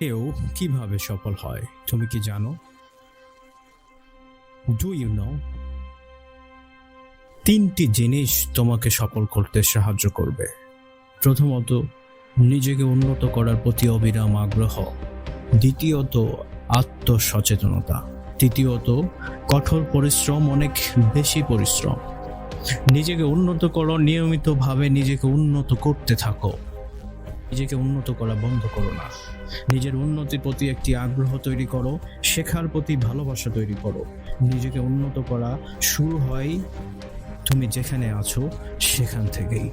কেউ কিভাবে সফল হয় তুমি কি জানো? Do you know? তিনটি জিনিস তোমাকে সফল করতে সাহায্য করবে। প্রথমত, নিজেকে উন্নত করার প্রতি অবিরাম আগ্রহ। দ্বিতীয়ত, আত্মসচেতনতা। তৃতীয়ত, কঠোর পরিশ্রম, অনেক বেশি পরিশ্রম। নিজেকে উন্নত করো, নিয়মিতভাবে নিজেকে উন্নত করতে থাকো। নিজেকে উন্নত করা বন্ধ করো না। নিজের উন্নতির প্রতি একটি আগ্রহ তৈরি করো, শেখার প্রতি ভালোবাসা তৈরি করো। নিজেকে উন্নত করা শুরু হয় তুমি যেখানে আছো সেখান থেকেই।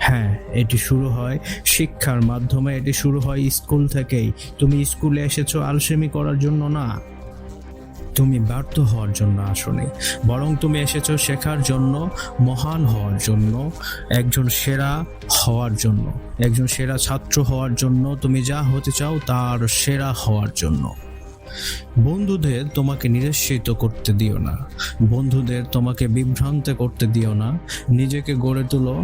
হ্যাঁ, এটি শুরু হয় শিক্ষার মাধ্যমে, এটি শুরু হয় স্কুল থেকেই। তুমি স্কুলে এসেছো আলসেমি করার জন্য না, তুমি ব্যর্থ হওয়ার জন্য আসোনি, বরং তুমি এসেছো শেখার জন্য, মহান হওয়ার জন্য, একজন সেরা হওয়ার জন্য, একজন সেরা ছাত্র হওয়ার জন্য। তুমি যা হতে চাও তার সেরা হওয়ার জন্য। বন্ধুদের তোমাকে নিরুৎসাহিত করতে দিও না, বন্ধুদের তোমাকে বিভ্রান্ত করতে দিও না। নিজেকে গড়ে তোলো,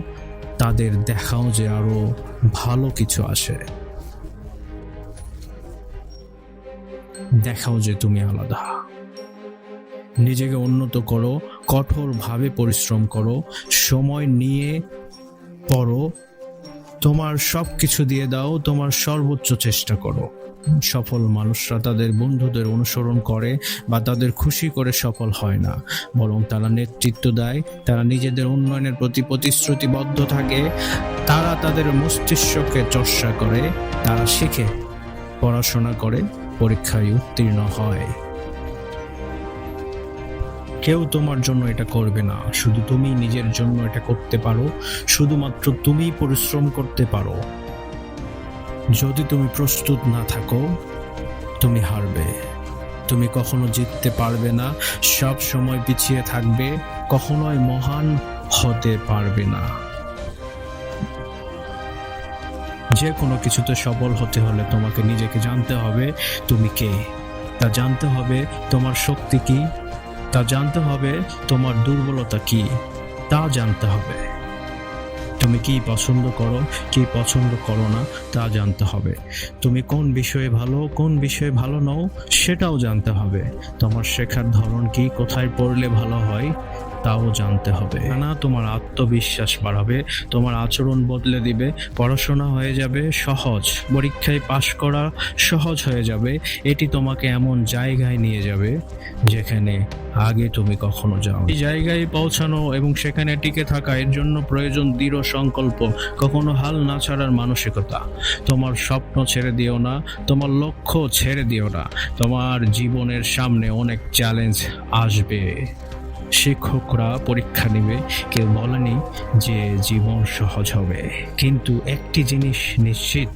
তাদের দেখাও যে আরো ভালো কিছু আসে। দেখাও যে তুমি আলাদা। নিজেকে উন্নত করো, কঠোরভাবে পরিশ্রম করো, সময় নিয়ে পড়ো, তোমার সব কিছু দিয়ে দাও, তোমার সর্বোচ্চ চেষ্টা করো। সফল মানুষরা তাদের বন্ধুদের অনুসরণ করে বা তাদের খুশি করে সফল হয় না, বরং তারা নেতৃত্ব দেয়, তারা নিজেদের উন্নয়নের প্রতি প্রতিশ্রুতিবদ্ধ থাকে, তারা তাদের মস্তিষ্ককে চর্চা করে, তারা শেখে, পড়াশোনা করে, পরীক্ষায় উত্তীর্ণ হয়। কেউ তোমার জন্য এটা করবে না, শুধু তুমি নিজের জন্য এটা করতে পারো। শুধুমাত্র তুমি পরিশ্রম করতে পারো। যদি তুমি প্রস্তুত না থাকো, তুমি হারবে। তুমি কখনো জিততে পারবে না, সব সময় পিছিয়ে থাকবে, কখনোই মহান হতে পারবে না। যে কোনো কিছুতে সফল হতে হলে তোমাকে নিজেকে জানতে হবে তুমি কে, তা জানতে হবে তোমার শক্তি কি, তা জানতে হবে তোমার দুর্বলতা কি, তা জানতে হবে। তুমি কি পছন্দ করো, কি পছন্দ করো না, তা জানতে হবে। তুমি কোন বিষয়ে ভালো, কোন বিষয়ে ভালো নও, সেটাও জানতে হবে। তোমার শেখার ধরন কি, কোথায় পড়লে ভালো হয়, তাও জানতে হবে। না, তোমার আত্মবিশ্বাস বাড়াবে, তোমার আচরণ বদলে দিবে, পড়াশোনা হয়ে যাবে সহজ, পরীক্ষায় পাশ করা সহজ হয়ে যাবে। এটি তোমাকে এমন জায়গায় নিয়ে যাবে যেখানে আগে তুমি কখনো যাও। এই জায়গায় পৌঁছানো এবং সেখানে টিকে থাকা, এর জন্য প্রয়োজন দৃঢ় সংকল্প, কখনো হাল না ছাড়ার মানসিকতা। তোমার স্বপ্ন ছেড়ে দিও না, তোমার লক্ষ্য ছেড়ে দিও না। তোমার জীবনের সামনে অনেক চ্যালেঞ্জ আসবে। শিক্ষকরা পরীক্ষা নেবে, কেউ বলেনি যে জীবন সহজ হবে, কিন্তু একটি জিনিস নিশ্চিত,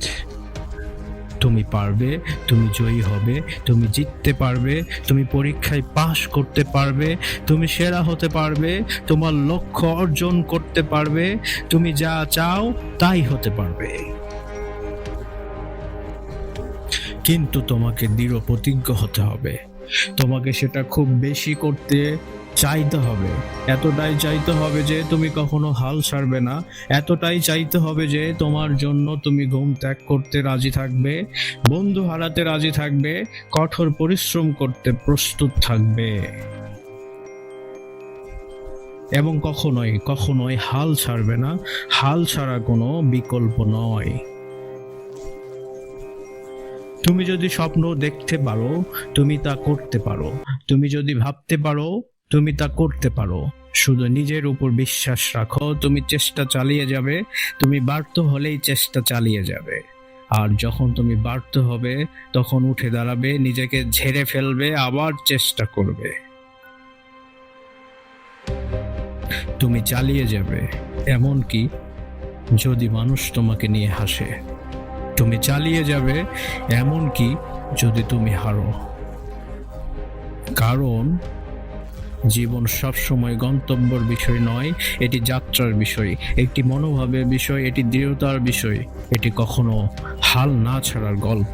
তুমি পারবে, তুমি জয়ী হবে, তুমি জিততে পারবে, তুমি পরীক্ষায় পাশ করতে পারবে, তুমি সেরা হতে পারবে, তোমার লক্ষ্য অর্জন করতে পারবে, তুমি যা চাও তাই হতে পারবে। কিন্তু তোমাকে দৃঢ় প্রতিজ্ঞ হতে হবে। তোমাকে সেটা খুব বেশি করতে চাইতে হবে, এতটাই চাইতে হবে যে তুমি কখনো হাল ছাড়বে না, এতটাই চাইতে হবে যে তোমার জন্য তুমি ঘুম ত্যাগ করতে রাজি থাকবে, বন্ধু হারাতে রাজি থাকবে, কঠোর পরিশ্রম করতে প্রস্তুত থাকবে, এবং কখনোই কখনোই হাল ছাড়বে না। হাল ছাড়া কোনো বিকল্প নয়। তুমি যদি স্বপ্ন দেখতে পারো, তুমি তা করতে পারো। তুমি যদি ভাবতে পারো, তুমি তা করতে পারো। শুধু নিজের উপর বিশ্বাস রাখো, তুমি চেষ্টা চালিয়ে যাবে। তুমি ব্যর্থ হলেই চেষ্টা চালিয়ে যাবে, আর যখন তুমি ব্যর্থ হবে তখন উঠে দাঁড়াবে, নিজেকে ঝেড়ে ফেলবে, আবার চেষ্টা করবে। তুমি চালিয়ে যাবে, এমনকি যদি মানুষ তোমাকে নিয়ে হাসে। তুমি চালিয়ে যাবে, এমনকি যদি তুমি হারো। কারণ জীবন সবসময় গন্তব্যের বিষয় নয়, এটি যাত্রার বিষয়, একটি মনোভাবের বিষয়, এটি দৃঢ়তার বিষয়, এটি কখনো হাল না ছাড়ার গল্প।